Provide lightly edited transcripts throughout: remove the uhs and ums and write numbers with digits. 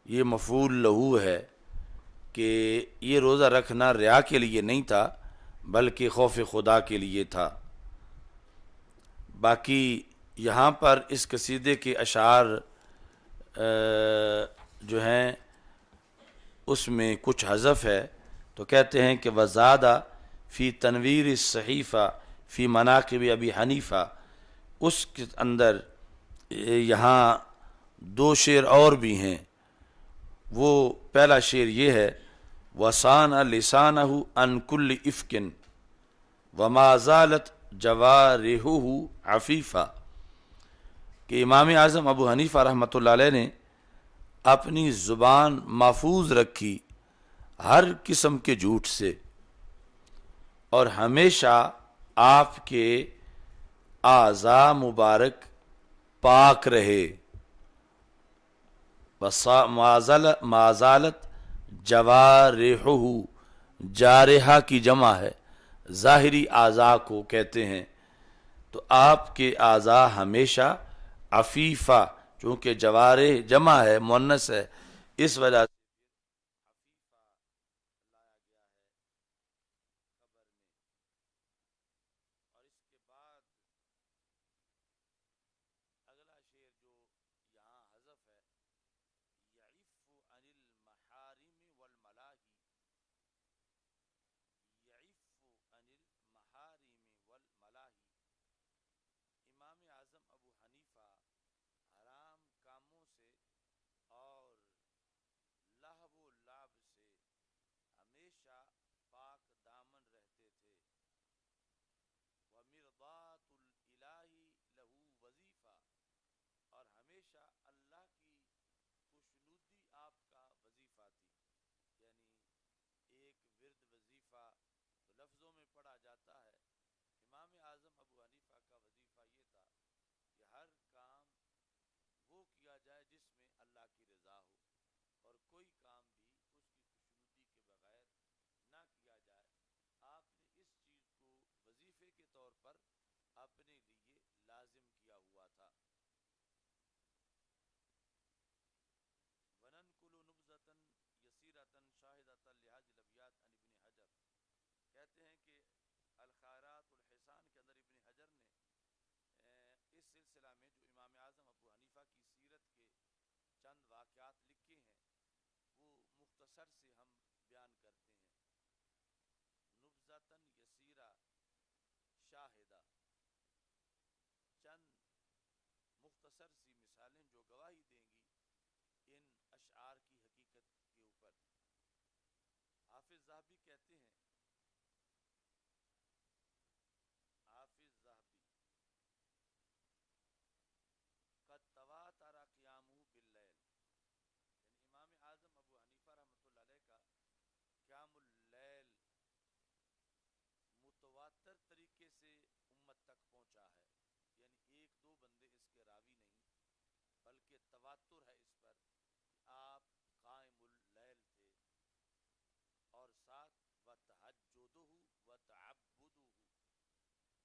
یہ مفعول لہو ہے کہ یہ روزہ رکھنا ریا کے لیے نہیں تھا بلکہ خوف خدا کے لیے تھا۔ باقی یہاں پر اس قصیدے کے اشعار جو ہیں اس میں کچھ حذف ہے، تو کہتے ہیں کہ وزادہ فی تنویر الصحیفہ فی مناقب ابی حنیفہ، اس کے اندر یہاں دو شعر اور بھی ہیں۔ وہ پہلا شعر یہ ہے وَصَانَ لِسَانَهُ عَنْ كُلِّ إِفْكٍ وَمَا زَالَتْ جَوَارِحُهُ عَفِيفًا، کہ امام اعظم ابو حنیفہ رحمۃ اللہ علیہ نے اپنی زبان محفوظ رکھی ہر قسم کے جھوٹ سے، اور ہمیشہ آپ کے اعضاء مبارک پاک رہے۔ ما زالت جوارحہ، جارحہ کی جمع ہے، ظاہری اعضاء کو کہتے ہیں، تو آپ کے اعضاء ہمیشہ عفیفہ، چونکہ جوارح جمع ہے مؤنث ہے، اس وجہ سے اور اس کے بعد اگلا شعر جو یہاں حذف ہے یعف عن المحارم والملاہی، یعف عن المحارم والملاہی، امام اعظم ابو حنیفہ حرام کاموں سے اور لہو و لعب سے ہمیشہ پاک دامن رہتے تھے۔ وَمِرْضَاتُ الْإِلَٰهِ لَهُ وظیفہ، اور ہمیشہ اللہ کی خوشنودی آپ کا وظیفہ تھی، یعنی ایک ورد وظیفہ تو لفظوں میں پڑھا جاتا ہے، امام اعظم ابو حنیفہ کا وظیفہ یہ تھا کہ ہر کام وہ کیا جائے جس میں اللہ کی رضا ہو، اور کوئی کام بھی اس کی خوشنودی کے بغیر نہ کیا جائے۔ آپ نے اس چیز کو وظیفے کے طور پر اپنے لیے لازم کیا ہوا تھا۔ وَنَنْقُلُ نُبْذَةً يَسِيرَةً شَاهِدَةً لِهَذِهِ الْأَبْيَاتِ عن ابن حجر، کہتے ہیں کہ الخیرات الحسان کے اندر ابن حجر نے اس سلسلہ میں جو امام اعظم ابو حنیفہ کی سیرت کے چند واقعات لکھے ہیں وہ مختصر سے ہم بیان کرتے ہیں۔ نبذۃ یسیرہ شاہدہ، چند مختصر سی مثالیں جو گواہی دیں گی ان اشعار کی حقیقت کے اوپر۔ حافظ ذہبی کہتے ہیں، حافظ ذہبی قد تواتر قیامہ باللیل، یعنی امام اعظم ابو حنیفہ رحمۃ اللہ علیہ کا قیام اللیل متواتر طریقے سے امت تک پہنچا ہے، یعنی ایک دو بندے اس کے راوی نہیں بلکہ تواتر ہے اس پر کہ آپ قائم اللیل تھے، اور ساتھ وتہجدہ وتعبدہ،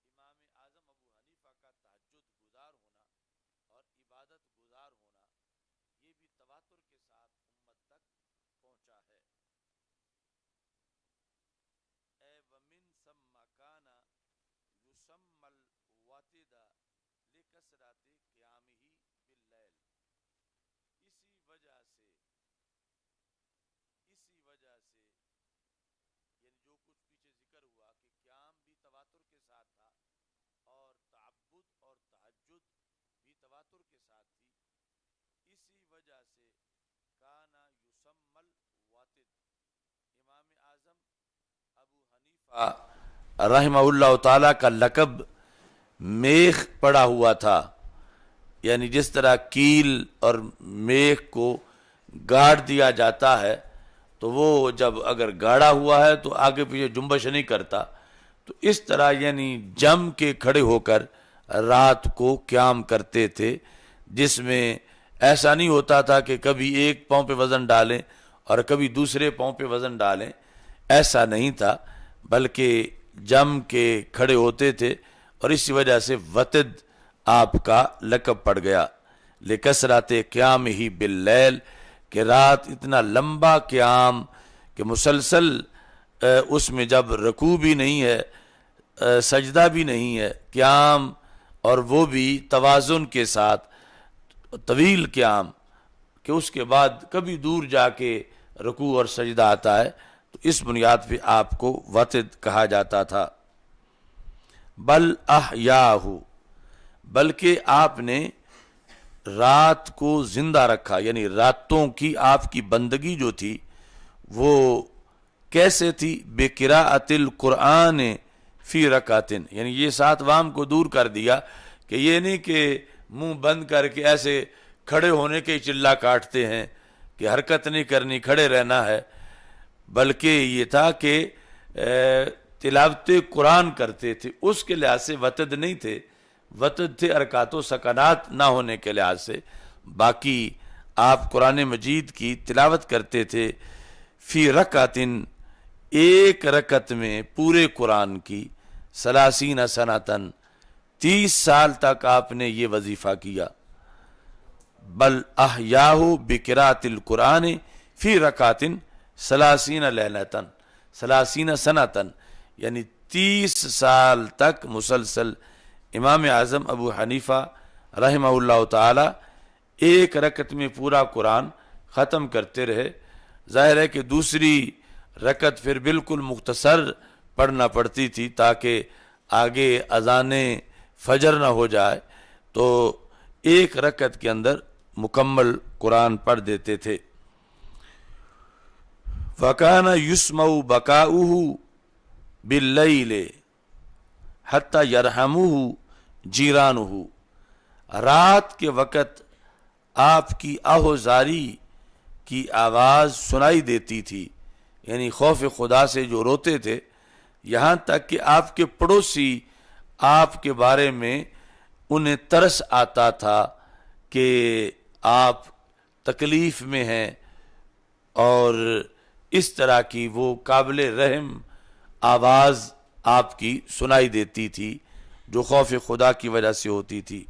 امام اعظم ابو حنیفہ کا تہجد گزار ہونا اور عبادت گزار ہونا یہ بھی تواتر کے ساتھ امت تک پہنچا ہے۔ اے ومن ثم کان یسمى الواتد لکثرت قیامہ باللیل، اسی وجہ سے یعنی جو کچھ پیچھے ذکر ہوا کہ قیام بھی تواتر کے ساتھ تھا اور تعبد اور تہجد بھی تواتر کے ساتھ تھی، اسی وجہ سے کانا یسمى الواتد، امام اعظم ابو حنیفہ رحمہ اللہ تعالی کا لقب میخ پڑا ہوا تھا، یعنی جس طرح کیل اور میخ کو گاڑ دیا جاتا ہے تو وہ جب اگر گاڑا ہوا ہے تو آگے پیچھے جنبش نہیں کرتا، تو اس طرح یعنی جم کے کھڑے ہو کر رات کو قیام کرتے تھے، جس میں ایسا نہیں ہوتا تھا کہ کبھی ایک پاؤں پہ وزن ڈالیں اور کبھی دوسرے پاؤں پہ وزن ڈالیں، ایسا نہیں تھا، بلکہ جم کے کھڑے ہوتے تھے، اور اسی وجہ سے وتد آپ کا لقب پڑ گیا، لکثرت قیام ہی باللیل، کہ رات اتنا لمبا قیام کہ مسلسل اس میں جب رکوع بھی نہیں ہے سجدہ بھی نہیں ہے قیام، اور وہ بھی توازن کے ساتھ طویل قیام، کہ اس کے بعد کبھی دور جا کے رکوع اور سجدہ آتا ہے، تو اس بنیاد پہ آپ کو وتد کہا جاتا تھا۔ بل احیاہ، بلکہ آپ نے رات کو زندہ رکھا، یعنی راتوں کی آپ کی بندگی جو تھی وہ کیسے تھی؟ بقراءۃ القرآن فی رکعتن، یعنی یہ 7 وام کو دور کر دیا کہ یہ نہیں کہ منہ بند کر کے ایسے کھڑے ہونے کے چلا کاٹتے ہیں کہ حرکت نہیں کرنی، کھڑے رہنا ہے، بلکہ یہ تھا کہ تلاوت قرآن کرتے تھے، اس کے لحاظ سے وتد نہیں تھے، وتد تھے حرکات و سکنات نہ ہونے کے لحاظ سے۔ باقی آپ قرآن مجید کی تلاوت کرتے تھے فی رکعتن، ایک رکعت میں پورے قرآن کی، 30 سنتن، 30 سال تک آپ نے یہ وظیفہ کیا۔ بل احیاہ بقراءۃ القرآن فی رکعتن 30 لیلۃ 30 سنتن، یعنی 30 سال تک مسلسل امام اعظم ابو حنیفہ رحمہ اللہ تعالی ایک رکعت میں پورا قرآن ختم کرتے رہے۔ ظاہر ہے کہ دوسری رکعت پھر بالکل مختصر پڑھنا پڑتی تھی تاکہ آگے اذان فجر نہ ہو جائے، تو ایک رکعت کے اندر مکمل قرآن پڑھ دیتے تھے۔ وَكَانَ يُسْمَعُ بَكَاؤُهُ بِاللَّيْلِ حَتَّى يَرْحَمُهُ جِيرَانُهُ، رات کے وقت آپ کی آہوزاری کی آواز سنائی دیتی تھی، یعنی خوف خدا سے جو روتے تھے، یہاں تک کہ آپ کے پڑوسی آپ کے بارے میں انہیں ترس آتا تھا کہ آپ تکلیف میں ہیں، اور اس طرح کی وہ قابل رحم آواز آپ کی سنائی دیتی تھی جو خوف خدا کی وجہ سے ہوتی تھی۔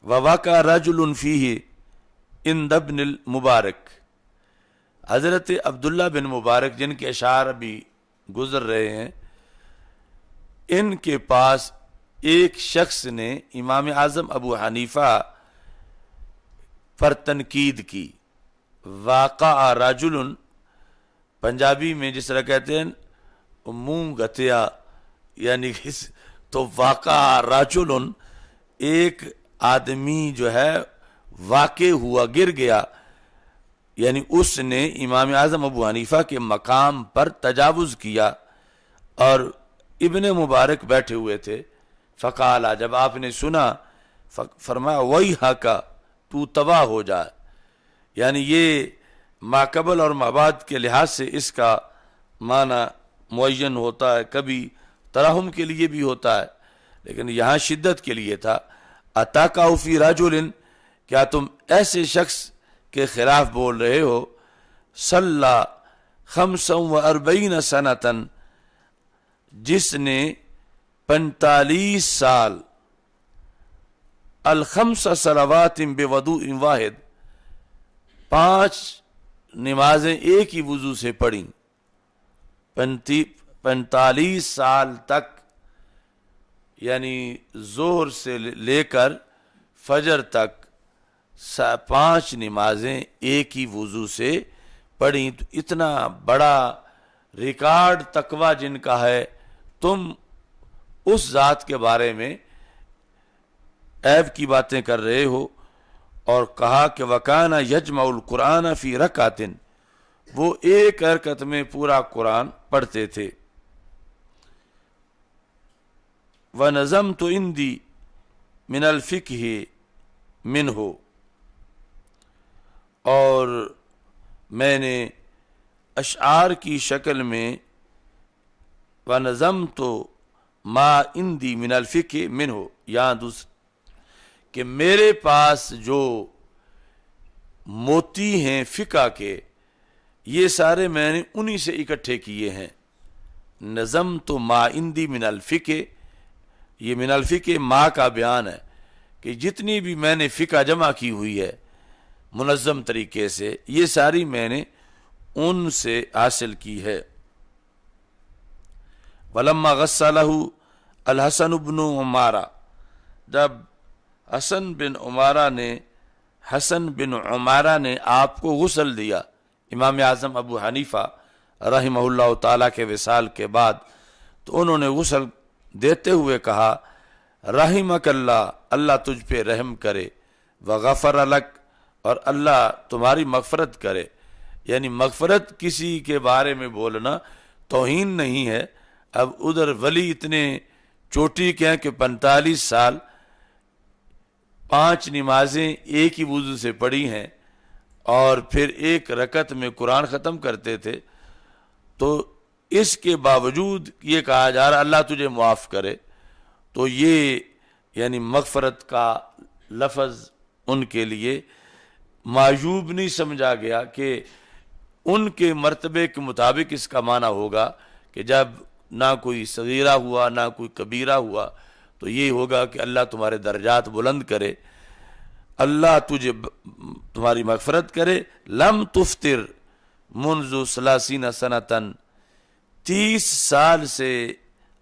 وَوَقَعَ رَجُلٌ فِيهِ عِنْدَ ابْنِ الْمُبَارَكِ، حضرت عبداللہ بن مبارک جن کے اشعار بھی گزر رہے ہیں، ان کے پاس ایک شخص نے امام اعظم ابو حنیفہ پر تنقید کی۔ واقع رجل، پنجابی میں جس طرح کہتے ہیں منہ گتیا، یعنی تو واقع رجل، ایک آدمی جو ہے واقع ہوا، گر گیا، یعنی اس نے امام اعظم ابو حنیفہ کے مقام پر تجاوز کیا، اور ابن مبارک بیٹھے ہوئے تھے۔ فقالا، جب آپ نے سنا، فرمایا وَيْحَكَ، تو تباہ ہو جائے، یعنی یہ ماقبل اور مابعد کے لحاظ سے اس کا معنی معین ہوتا ہے، کبھی ترحم کے لیے بھی ہوتا ہے، لیکن یہاں شدت کے لیے تھا۔ اتاکا فی رجل، کیا تم ایسے شخص کے خلاف بول رہے ہو، صلی 45 سنتن، جس نے 45 سال الخمس صلوات بوضوء واحد، 5 نمازیں ایک ہی وضو سے پڑھیں، 45 سال تک، یعنی ظہر سے لے کر فجر تک 5 نمازیں ایک ہی وضو سے پڑھیں، تو اتنا بڑا ریکارڈ تقوی جن کا ہے، تم اس ذات کے بارے میں عیب کی باتیں کر رہے ہو۔ اور کہا کہ وَكَانَ يَجْمَعُ الْقُرْآنَ فِي رَكْعَةٍ، وہ ایک رکعت میں پورا قرآن پڑھتے تھے۔ وَنَظَمْتُ عِنْدِي مِنَ الْفِقْهِ مِنْهُ، اور میں نے اشعار کی شکل میں وَنَظَمْتُ مَا عِنْدِي مِنَ الْفِقْهِ مِنْهُ، یہاں دوسرا کہ میرے پاس جو موتی ہیں فقہ کے، یہ سارے میں نے انہی سے اکٹھے کیے ہیں۔ نظم تو ما عندی من الفقہ، یہ من الفقہ ما کا بیان ہے کہ جتنی بھی میں نے فقہ جمع کی ہوئی ہے منظم طریقے سے، یہ ساری میں نے ان سے حاصل کی ہے۔ ولما غسلہ الحسن بن عمارہ، جب حسن بن عمارہ نے آپ کو غسل دیا، امام اعظم ابو حنیفہ رحمہ اللہ تعالیٰ کے وصال کے بعد، تو انہوں نے غسل دیتے ہوئے کہا رحمک اللہ، اللہ تجھ پہ رحم کرے، وغفر لک، اور اللہ تمہاری مغفرت کرے۔ یعنی مغفرت کسی کے بارے میں بولنا توہین نہیں ہے۔ اب ادھر ولی اتنے چوٹی کے ہیں کہ 45 سال 5 نمازیں ایک ہی وضو سے پڑھی ہیں اور پھر ایک رکعت میں قرآن ختم کرتے تھے، تو اس کے باوجود یہ کہا جا رہا اللہ تجھے معاف کرے، تو یہ یعنی مغفرت کا لفظ ان کے لیے معیوب نہیں سمجھا گیا کہ ان کے مرتبے کے مطابق اس کا معنی ہوگا کہ جب نہ کوئی صغیرہ ہوا نہ کوئی کبیرہ ہوا تو یہ ہوگا کہ اللہ تمہارے درجات بلند کرے، اللہ تجھے تمہاری مغفرت کرے۔ لم تفطر منذ 30 سنتن، 30 سال سے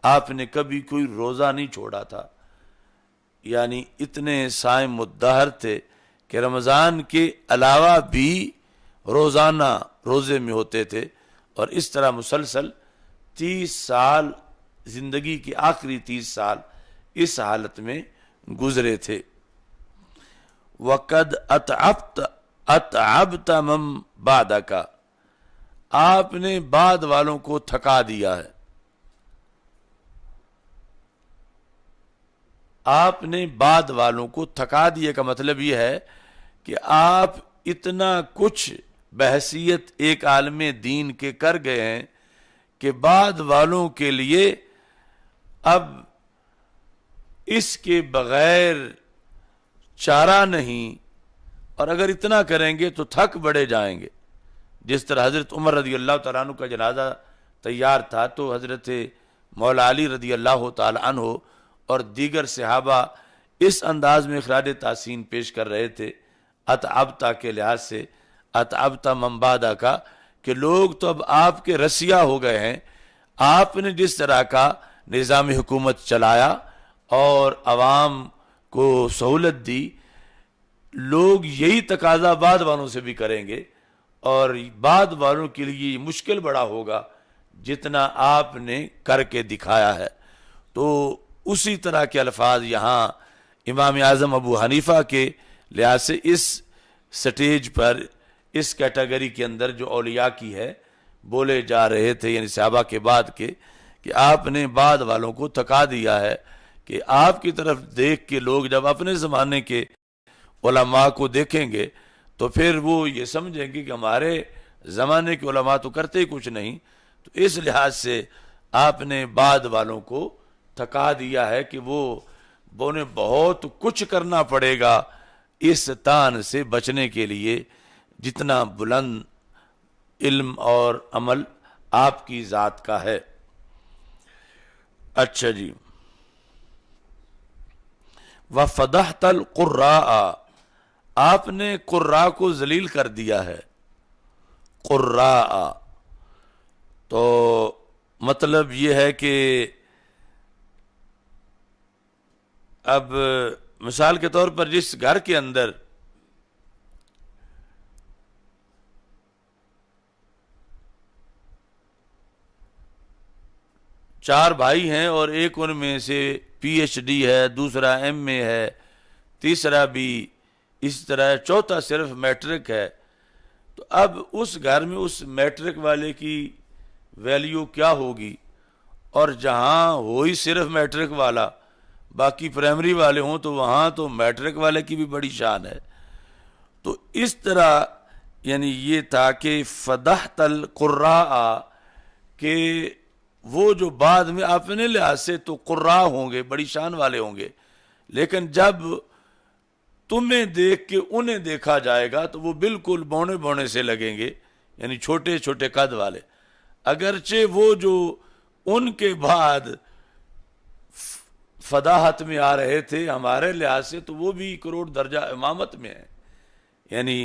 آپ نے کبھی کوئی روزہ نہیں چھوڑا تھا، یعنی اتنے صائم الدہر تھے کہ رمضان کے علاوہ بھی روزانہ روزے میں ہوتے تھے، اور اس طرح مسلسل 30 سال زندگی کے آخری 30 سال اس حالت میں گزرے تھے۔ وَقَدْ أَتْعَبْتَ مَن بَعْدَكَ، آپ نے بعد والوں کو تھکا دیا ہے، آپ نے بعد والوں کو تھکا دیا کا مطلب یہ ہے کہ آپ اتنا کچھ بحیثیت ایک عالم دین کے کر گئے ہیں کہ بعد والوں کے لیے اب اس کے بغیر چارہ نہیں، اور اگر اتنا کریں گے تو تھک بڑے جائیں گے۔ جس طرح حضرت عمر رضی اللہ تعالیٰ عنہ کا جنازہ تیار تھا تو حضرت مولا علی رضی اللہ تعالیٰ عنہ اور دیگر صحابہ اس انداز میں اخراج تحسین پیش کر رہے تھے اتعبتا کے لحاظ سے، اتعبتا من بعدہ کا، کہ لوگ تو اب آپ کے رسیا ہو گئے ہیں۔ آپ نے جس طرح کا نظام حکومت چلایا اور عوام کو سہولت دی، لوگ یہی تقاضا بعد والوں سے بھی کریں گے، اور بعد والوں کے لیے یہ مشکل بڑا ہوگا جتنا آپ نے کر کے دکھایا ہے۔ تو اسی طرح کے الفاظ یہاں امام اعظم ابو حنیفہ کے لحاظ سے اس سٹیج پر، اس کیٹیگری کے اندر جو اولیاء کی ہے، بولے جا رہے تھے، یعنی صحابہ کے بعد کے، کہ آپ نے بعد والوں کو تھکا دیا ہے، کہ آپ کی طرف دیکھ کے لوگ جب اپنے زمانے کے علماء کو دیکھیں گے تو پھر وہ یہ سمجھیں گے کہ ہمارے زمانے کے علماء تو کرتے ہی کچھ نہیں، تو اس لحاظ سے آپ نے بعد والوں کو تھکا دیا ہے کہ وہ انہیں بہت کچھ کرنا پڑے گا اس تان سے بچنے کے لیے جتنا بلند علم اور عمل آپ کی ذات کا ہے۔ اچھا جی، وَفَضَحْتَ الْقُرَّاءَ، آپ نے قراء کو ذلیل کر دیا ہے۔ قراء تو مطلب یہ ہے کہ اب مثال کے طور پر جس گھر کے اندر چار بھائی ہیں اور ایک ان میں سے پی ایچ ڈی ہے، دوسرا ایم اے ہے، تیسرا بھی اس طرح، چوتھا صرف میٹرک ہے، تو اب اس گھر میں اس میٹرک والے کی ویلیو کیا ہوگی؟ اور جہاں ہوئی صرف میٹرک والا، باقی پرائمری والے ہوں تو وہاں تو میٹرک والے کی بھی بڑی شان ہے۔ تو اس طرح یعنی یہ تھا کہ فضحت القراء، کہ وہ جو بعد میں اپنے لحاظ سے تو قراء ہوں گے، بڑی شان والے ہوں گے، لیکن جب تمہیں دیکھ کے انہیں دیکھا جائے گا تو وہ بالکل بونے بونے سے لگیں گے، یعنی چھوٹے چھوٹے قد والے، اگرچہ وہ جو ان کے بعد فداحت میں آ رہے تھے، ہمارے لحاظ سے تو وہ بھی کروڑ درجہ امامت میں ہے. یعنی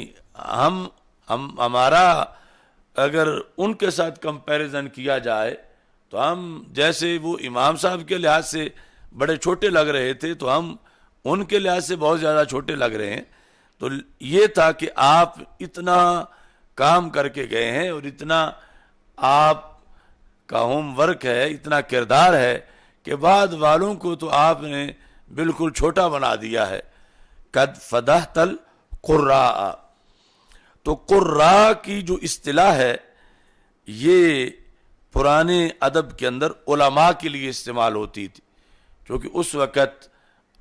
ہمارا اگر ان کے ساتھ کمپیریزن کیا جائے تو ہم جیسے وہ امام صاحب کے لحاظ سے بڑے چھوٹے لگ رہے تھے تو ہم ان کے لحاظ سے بہت زیادہ چھوٹے لگ رہے ہیں. تو یہ تھا کہ آپ اتنا کام کر کے گئے ہیں اور اتنا آپ کا ہوم ورک ہے، اتنا کردار ہے کہ بعد والوں کو تو آپ نے بالکل چھوٹا بنا دیا ہے. قد فدحت القراء. تو قراء کی جو اصطلاح ہے یہ پرانے ادب کے اندر علماء کے لیے استعمال ہوتی تھی، کیونکہ اس وقت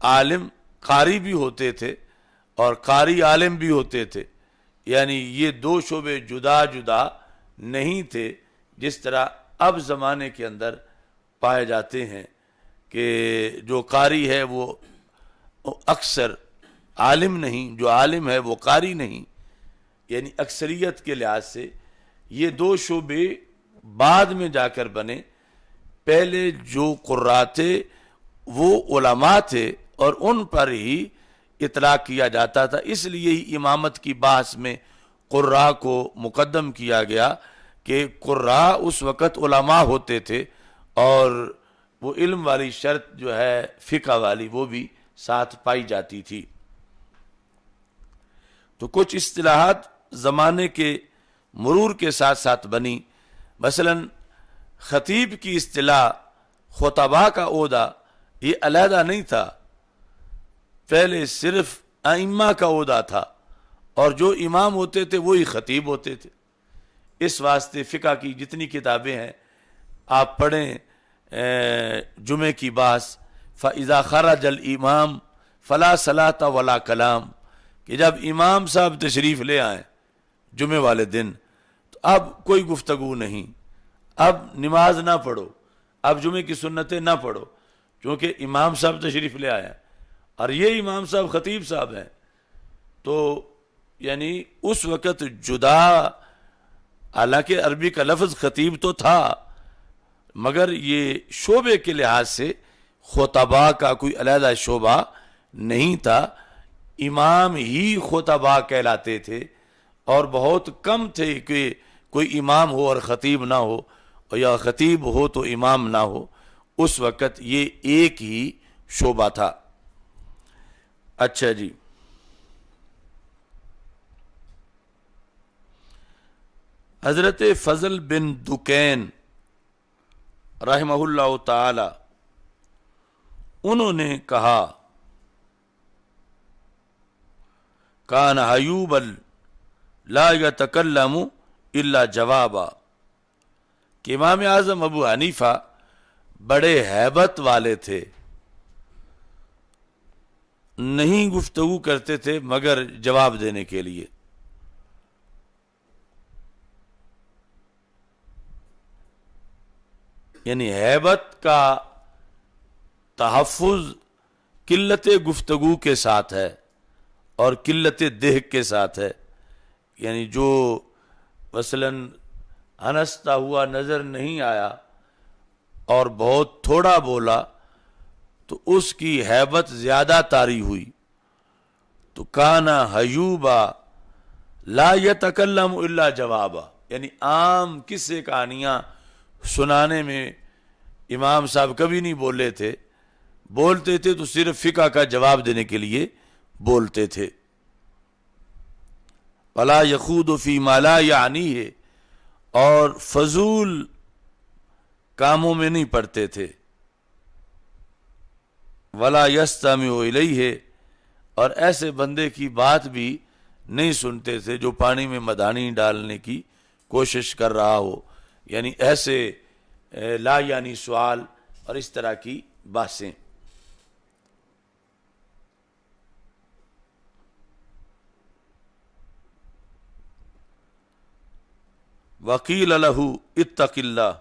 عالم قاری بھی ہوتے تھے اور قاری عالم بھی ہوتے تھے. یعنی یہ دو شعبے جدا جدا نہیں تھے جس طرح اب زمانے کے اندر پائے جاتے ہیں کہ جو قاری ہے وہ اکثر عالم نہیں، جو عالم ہے وہ قاری نہیں. یعنی اکثریت کے لحاظ سے یہ دو شعبے بعد میں جا کر بنے. پہلے جو قراء تھے وہ علماء تھے اور ان پر ہی اطلاق کیا جاتا تھا، اس لیے ہی امامت کی بحث میں قراء کو مقدم کیا گیا کہ قراء اس وقت علماء ہوتے تھے اور وہ علم والی شرط جو ہے فقہ والی وہ بھی ساتھ پائی جاتی تھی. تو کچھ اصطلاحات زمانے کے مرور کے ساتھ ساتھ بنی. مثلا خطیب کی اصطلاح خطباء کا عہدہ یہ علیحدہ نہیں تھا، پہلے صرف ائمہ کا عہدہ تھا اور جو امام ہوتے تھے وہی خطیب ہوتے تھے. اس واسطے فقہ کی جتنی کتابیں ہیں آپ پڑھیں، جمعے کی بحث فَإِذَا خَرَجَ الْإِمَامُ فَلَا صَلَاةَ وَلَا کلام، کہ جب امام صاحب تشریف لے آئیں جمعے والے دن تو اب کوئی گفتگو نہیں، اب نماز نہ پڑھو، اب جمعے کی سنتیں نہ پڑھو، کیونکہ امام صاحب تشریف لے آئے اور یہ امام صاحب خطیب صاحب ہیں. تو یعنی اس وقت جدا، حالانکہ عربی کا لفظ خطیب تو تھا مگر یہ شعبے کے لحاظ سے خطباء کا کوئی علیحدہ شعبہ نہیں تھا. امام ہی خطباء کہلاتے تھے اور بہت کم تھے کہ کوئی امام ہو اور خطیب نہ ہو، اور یا خطیب ہو تو امام نہ ہو. اس وقت یہ ایک ہی شعبہ تھا. اچھا جی، حضرت فضل بن دکین رحمہ اللہ تعالی انہوں نے کہا کان ایوب لا یتکلم الا جوابا، کہ امام اعظم ابو حنیفہ بڑے ہیبت والے تھے، نہیں گفتگو کرتے تھے مگر جواب دینے کے لیے. یعنی ہیبت کا تحفظ قلت گفتگو کے ساتھ ہے اور قلت دہک کے ساتھ ہے. یعنی جو مثلاً ہنستا ہوا نظر نہیں آیا اور بہت تھوڑا بولا تو اس کی ہیبت زیادہ طاری ہوئی. تو کانا حیوبا لا یتکلم الا جوابا، یعنی عام قصے کہانیاں سنانے میں امام صاحب کبھی نہیں بولے تھے، بولتے تھے تو صرف فقہ کا جواب دینے کے لیے بولتے تھے. ولا یخوض فی ما لا یعنیہ، اور فضول کاموں میں نہیں پڑتے تھے. ولا یستمع الیہ، اور ایسے بندے کی بات بھی نہیں سنتے تھے جو پانی میں مدانی ڈالنے کی کوشش کر رہا ہو، یعنی ایسے لا یعنی سوال اور اس طرح کی باتیں. وقیل لہ اتق اللہ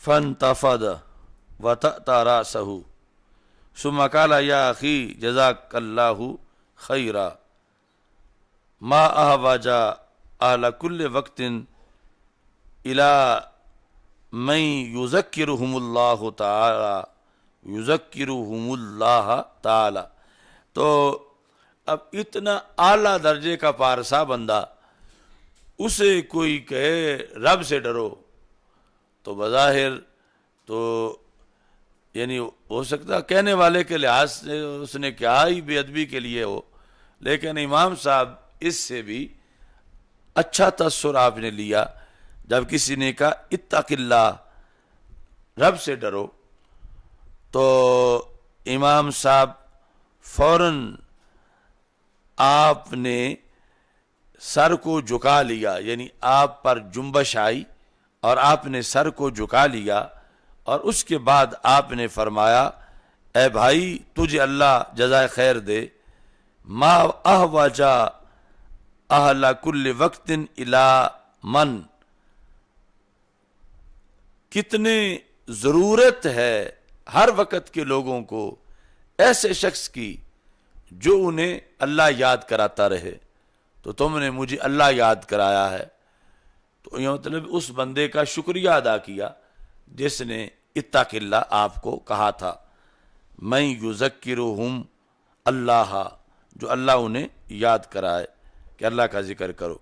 فانتفض وتأتى رأسه ثم قال یا اخی جزاک اللہ خیرا ما احوج اہل کل وقت الى من یذکرہم اللہ تعالی یذکرہم اللہ تعالی. تو اب اتنا اعلیٰ درجے کا پارسا بندہ اسے کوئی کہے رب سے ڈرو تو بظاہر تو یعنی ہو سکتا کہنے والے کے لحاظ سے اس نے کیا ہی بے ادبی کے لیے ہو، لیکن امام صاحب اس سے بھی اچھا تاثر آپ نے لیا جب کسی نے کہا اتق اللہ، رب سے ڈرو، تو امام صاحب فوراً آپ نے سر کو جھکا لیا، یعنی آپ پر جنبش آئی اور آپ نے سر کو جھکا لیا، اور اس کے بعد آپ نے فرمایا اے بھائی تجھے اللہ جزائے خیر دے، ما احوجا اہل کل وقت الی من، کتنے ضرورت ہے ہر وقت کے لوگوں کو ایسے شخص کی جو انہیں اللہ یاد کراتا رہے، تو تم نے مجھے اللہ یاد کرایا ہے. تو یہ مطلب اس بندے کا شکریہ ادا کیا جس نے اتق اللہ آپ کو کہا تھا. میں یذکرہم اللہ، جو اللہ انہیں یاد کرائے کہ اللہ کا ذکر کرو.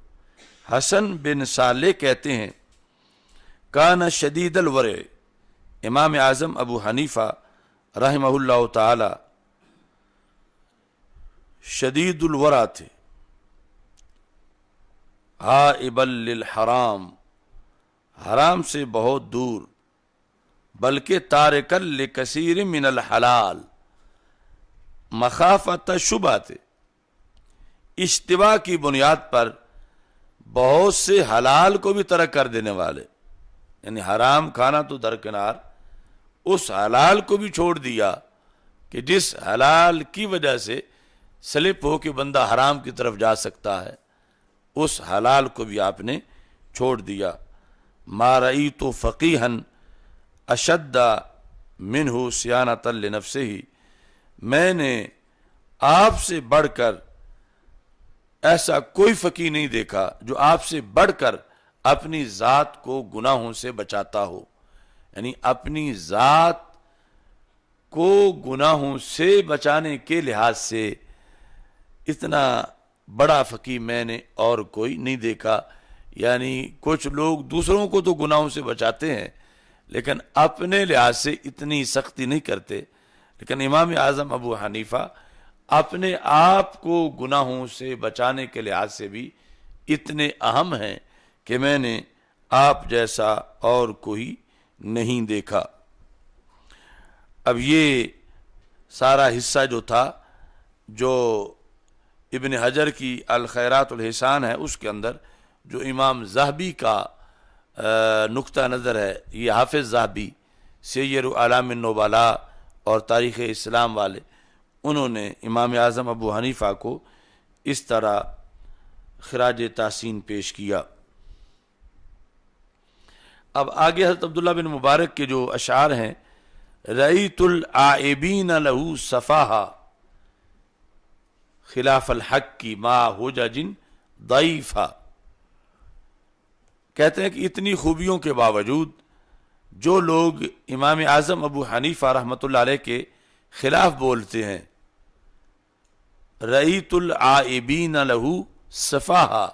حسن بن صالح کہتے ہیں کان شدید الورع، امام اعظم ابو حنیفہ رحمہ اللہ تعالی شدید الورع تھے، حائبا للحرام، حرام سے بہت دور، بلکہ تارکا لکثیر من الحلال، مخافت شبہ تھے، اشتباہ کی بنیاد پر بہت سے حلال کو بھی ترک کر دینے والے، یعنی حرام کھانا تو درکنار، اس حلال کو بھی چھوڑ دیا کہ جس حلال کی وجہ سے سلپ ہو کے بندہ حرام کی طرف جا سکتا ہے، اس حلال کو بھی آپ نے چھوڑ دیا. ما رأیت فقیہا اشد منہ صیانۃ لنفسہ، میں نے آپ سے بڑھ کر ایسا کوئی فقیہ نہیں دیکھا جو آپ سے بڑھ کر اپنی ذات کو گناہوں سے بچاتا ہو، یعنی اپنی ذات کو گناہوں سے بچانے کے لحاظ سے اتنا بڑا فقیہ میں نے اور کوئی نہیں دیکھا. یعنی کچھ لوگ دوسروں کو تو گناہوں سے بچاتے ہیں لیکن اپنے لحاظ سے اتنی سختی نہیں کرتے، لیکن امام اعظم ابو حنیفہ اپنے آپ کو گناہوں سے بچانے کے لحاظ سے بھی اتنے اہم ہیں کہ میں نے آپ جیسا اور کوئی نہیں دیکھا. اب یہ سارا حصہ جو تھا جو ابن حجر کی الخیرات الحسان ہے اس کے اندر جو امام ذہبی کا نقطہ نظر ہے، یہ حافظ ذہبی سیر اعلام النبلاء اور تاریخ اسلام والے، انہوں نے امام اعظم ابو حنیفہ کو اس طرح خراج تحسین پیش کیا. اب آگے حضرت عبداللہ بن مبارک کے جو اشعار ہیں، رأیت العائبین لہو صفاہا خلاف الحق کی ما حجج ضعیفہ، کہتے ہیں کہ اتنی خوبیوں کے باوجود جو لوگ امام اعظم ابو حنیفہ رحمۃ اللہ علیہ کے خلاف بولتے ہیں، رأیت العائبین لہو صفاہا،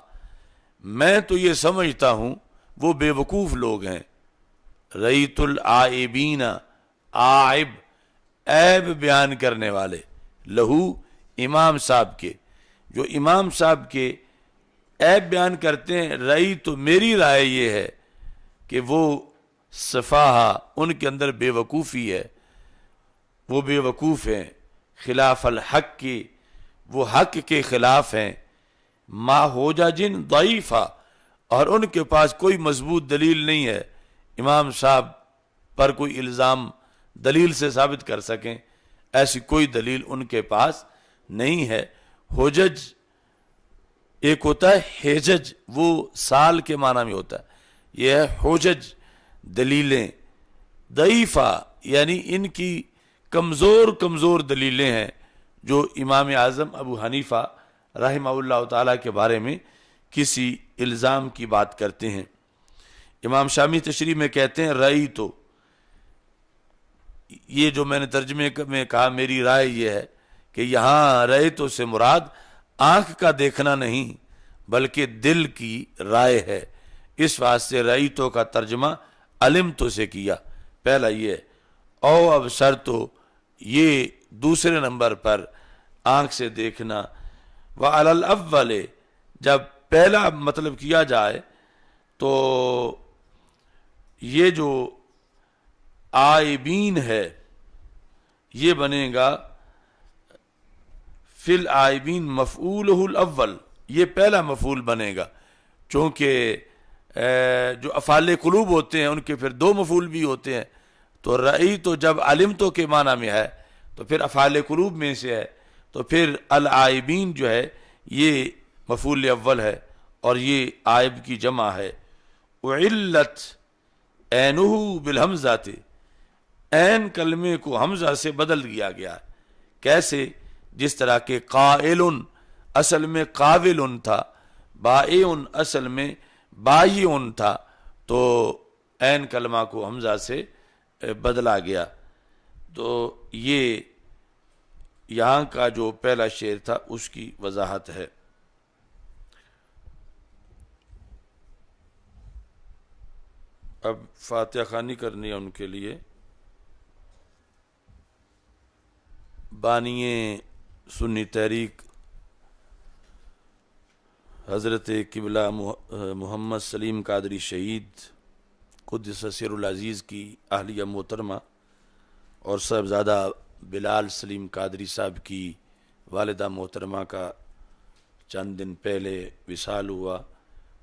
میں تو یہ سمجھتا ہوں وہ بے وقوف لوگ ہیں. رأیت العائبین، عائب عیب بیان کرنے والے، لہو امام صاحب کے، جو امام صاحب کے عیب بیان کرتے ہیں. رأی تو میری رائے یہ ہے کہ وہ صفاہا، ان کے اندر بے وقوفی ہے، وہ بے وقوف ہیں، خلاف الحق کی، وہ حق کے خلاف ہیں، ما حجج ضعیفہ، اور ان کے پاس کوئی مضبوط دلیل نہیں ہے امام صاحب پر کوئی الزام دلیل سے ثابت کر سکیں، ایسی کوئی دلیل ان کے پاس نہیں ہے. حجج ایک ہوتا ہے حجج، وہ سال کے معنی میں ہوتا ہے، یہ ہے حجج دلیلیں. ضعیفہ یعنی ان کی کمزور دلیلیں ہیں جو امام اعظم ابو حنیفہ رحمہ اللہ تعالیٰ کے بارے میں کسی الزام کی بات کرتے ہیں. امام شامی تشریح میں کہتے ہیں رأی تو یہ جو میں نے ترجمے میں کہا میری رائے یہ ہے کہ یہاں رأیتو سے مراد آنکھ کا دیکھنا نہیں بلکہ دل کی رائے ہے، اس واسطے رأیتو کا ترجمہ علمتو سے کیا، پہلا یہ ہے۔ او ابصرتو یہ دوسرے نمبر پر آنکھ سے دیکھنا، وعلی الاول جب پہلا مطلب کیا جائے تو یہ جو آئبین ہے یہ بنے گا فی الآئبین مفعولہ الاول، یہ پہلا مفعول بنے گا، چونکہ جو افعال قلوب ہوتے ہیں ان کے پھر دو مفعول بھی ہوتے ہیں، تو رأیتو جب علمتو کے معنی میں ہے تو پھر افعال قلوب میں سے ہے، تو پھر العائبین جو ہے یہ مفعول اول ہے اور یہ عائب کی جمع ہے۔ اعلت عینہ بالحمزہ، عین کلمے کو حمزہ سے بدل دیا گیا ہے، کیسے؟ جس طرح کہ قائل اصل میں قاول تھا، بائع اصل میں بائع تھا، تو عین کلمہ کو حمزہ سے بدلا گیا۔ تو یہ یہاں کا جو پہلا شعر تھا اس کی وضاحت ہے۔ اب فاتحہ خوانی کرنی ہے ان کے لیے۔ بانی سنی تحریک حضرت قبلہ محمد سلیم قادری شہید قدس سر العزیز کی اہلیہ محترمہ اور صاحبزادہ بلال سلیم قادری صاحب کی والدہ محترمہ کا چند دن پہلے وصال ہوا۔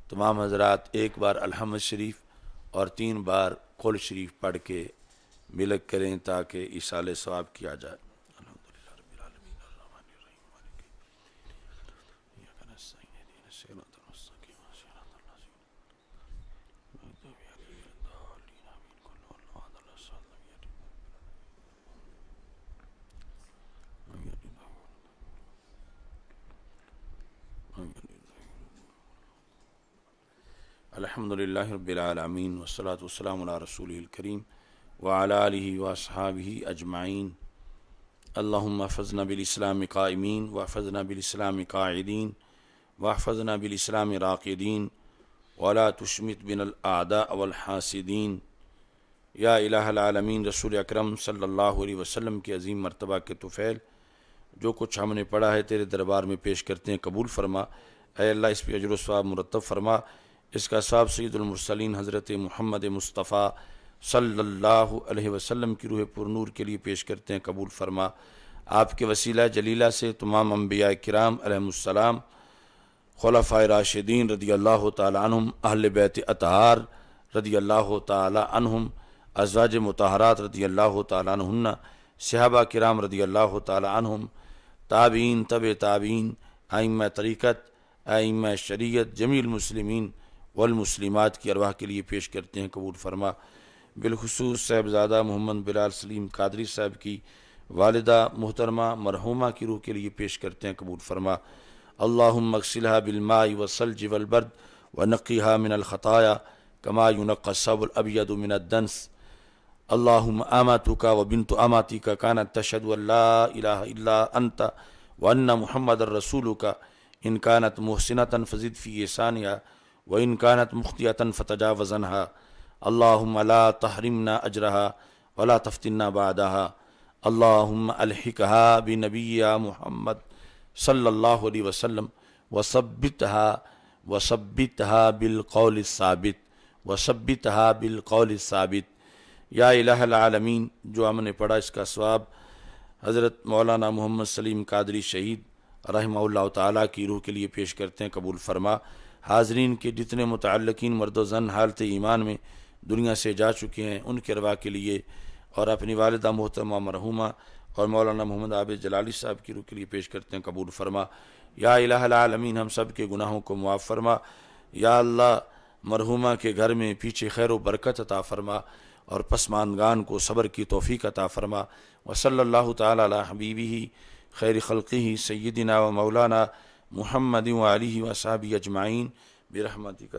تمام حضرات ایک بار الحمد شریف اور 3 بار قل شریف پڑھ کے ملک کریں تاکہ ایصال ثواب کیا جائے۔ الحمدللہ رب العالمین والصلاة والسلام علی رسولہ الکریم وعلی آلہ واصحابہ اجمعین۔ اللہم احفظنا بالاسلام قائمین واحفظنا بالاسلام قاعدین واحفظنا بالاسلام راقدین ولا تشمت بنا الاعداء والحاسدین۔ یا الہ العالمین رسول اکرم صلی اللہ علیہ وسلم کے عظیم مرتبہ کے طفیل، جو کچھ ہم نے پڑھا ہے تیرے دربار میں پیش کرتے ہیں، قبول فرما۔ اے اللہ اس پہ اجر و ثواب مرتب فرما، اس کا ثواب سید المرسلین حضرت محمد مصطفیٰ صلی اللہ علیہ وسلم کی روح پر نور کے لیے پیش کرتے ہیں، قبول فرما۔ آپ کے وسیلہ جلیلہ سے تمام انبیاء کرام علیہم السلام، خلفائے راشدین رضی اللہ تعالی عنہم، اہل بیت اطہار رضی اللہ تعالی عنہم، ازواج مطہرات رضی اللہ تعالی عنہن، صحابہ کرام رضی اللہ تعالی عنہم، تابعین، تبع تابعین، ائمہ طریقت، ائمہ شریعت، جمیع المسلمین والمسلمات کی ارواح کے لیے پیش کرتے ہیں، قبول فرما۔ بالخصوص صاحبزادہ محمد بلال سلیم قادری صاحب کی والدہ محترمہ مرحومہ کی روح کے لیے پیش کرتے ہیں، قبول فرما۔ اللہم اغسلها بالماء والثلج والبرد ونقها من الخطايا كما ينقى الثوب الابيض من الدنس۔ اللہم امتک وبنت امتک كانت تشهد ان لا الہ الا انت وان محمد رسولک ان كانت محسنة فزد في احسانها وان كانت مخطئة فتجاوز عنها۔ اللہم لا تحرمنا اجرها ولا تفتنا بعدها۔ اللہم الحقها بنبیها محمد صلی اللہ علیہ وسلم وثبتها بالقول الثابت الثابت۔ یا الہ العالمین، جو ہم نے پڑھا اس کا ثواب حضرت مولانا محمد سلیم قادری شہید رحمہ اللہ تعالیٰ کی روح کے لیے پیش کرتے ہیں، قبول فرما۔ حاضرین کے جتنے متعلقین مرد و زن حالت ایمان میں دنیا سے جا چکے ہیں ان کے ارواح کے لیے، اور اپنی والدہ محترمہ مرحومہ اور مولانا محمد عابد جلالی صاحب کی روح کے لیے پیش کرتے ہیں، قبول فرما۔ یا الہ العالمین، ہم سب کے گناہوں کو معاف فرما۔ یا اللہ، مرحومہ کے گھر میں پیچھے خیر و برکت عطا فرما اور پسماندگان کو صبر کی توفیق عطا فرما۔ وصلی اللہ تعالی علی حبیبہ خیر خلقہ سیدنا و مولانا محمد و آلہ و صحابہ اجمعین برحمتک۔